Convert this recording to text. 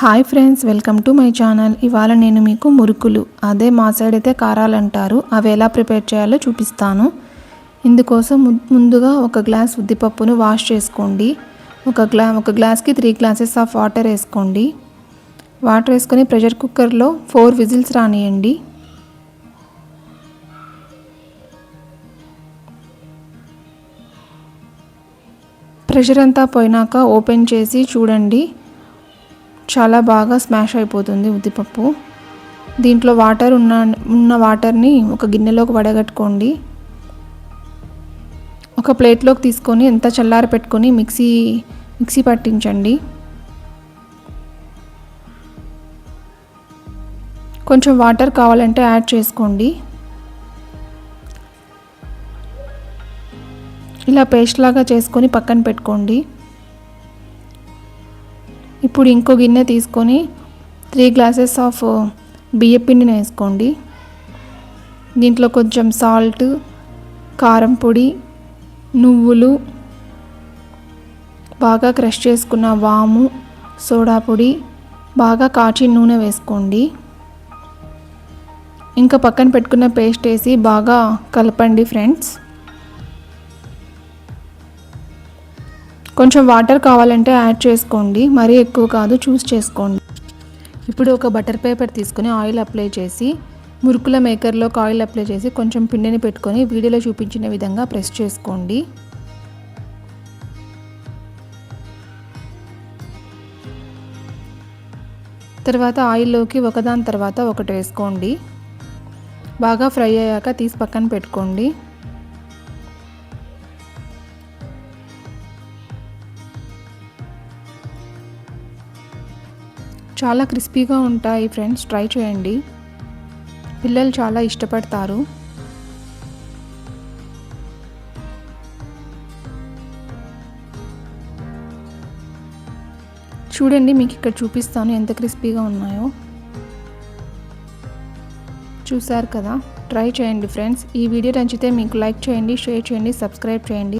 Hi friends, welcome to my channel. ఇవాళ నేను మీకు మురుకులు, అదే మా సైడ్ అయితే కారాలు అంటారు, అవి ఎలా ప్రిపేర్ చేయాలో చూపిస్తాను. ఇందుకోసం ముందుగా ఒక గ్లాస్ ఉద్దిపప్పును వాష్ చేసుకోండి. ఒక గ్లాస్కి 3 గ్లాసెస్ ఆఫ్ వాటర్ వేసుకోండి. వాటర్ వేసుకొని ప్రెషర్ కుక్కర్లో 4 విజిల్స్ రానియండి. ప్రెషర్ అంతా పోయినాక ఓపెన్ చేసి చూడండి, చాలా బాగా స్మాష్ అయిపోతుంది ఉద్దిపప్పు. దీంట్లో వాటర్ ఉన్న వాటర్ని ఒక గిన్నెలోకి వడగట్టుకోండి. ఒక ప్లేట్లోకి తీసుకొని ఎంత చల్లారి పెట్టుకొని మిక్సీ పట్టించండి. కొంచెం వాటర్ కావాలంటే యాడ్ చేసుకోండి. ఇలా పేస్ట్ లాగా చేసుకొని పక్కన పెట్టుకోండి. ఇప్పుడు ఇంకో గిన్నె తీసుకొని 3 గ్లాసెస్ ఆఫ్ బియ్యం పిండిని వేసుకోండి. దీంట్లో కొంచెం సాల్ట్, కారం పొడి, నువ్వులు, బాగా క్రష్ చేసుకున్న వాము, సోడా పొడి, బాగా కాచిన నూనె వేసుకోండి. ఇంకా పక్కన పెట్టుకున్న పేస్ట్ వేసి బాగా కలపండి ఫ్రెండ్స్. కొంచెం వాటర్ కావాలంటే యాడ్ చేసుకోండి, మరీ ఎక్కువ కాదు, చూస్ చేసుకోండి. ఇప్పుడు ఒక బటర్ పేపర్ తీసుకొని ఆయిల్ అప్లై చేసి మురుకుల మేకర్లోకి ఆయిల్ అప్లై చేసి కొంచెం పిండిని పెట్టుకొని వీడియోలో చూపించిన విధంగా ప్రెస్ చేసుకోండి. తర్వాత ఆయిల్లోకి ఒకదాని తర్వాత ఒకటి వేసుకోండి. బాగా ఫ్రై అయ్యాక తీసి పక్కన పెట్టుకోండి. చాలా క్రిస్పీగా ఉంటాయి ఫ్రెండ్స్, ట్రై చేయండి, పిల్లలు చాలా ఇష్టపడతారు. చూడండి, మీకు ఇక్కడ చూపిస్తాను ఎంత క్రిస్పీగా ఉన్నాయో. చూసారు కదా, ట్రై చేయండి ఫ్రెండ్స్. ఈ వీడియో నచ్చితే మీకు లైక్ చేయండి, షేర్ చేయండి, సబ్స్క్రైబ్ చేయండి.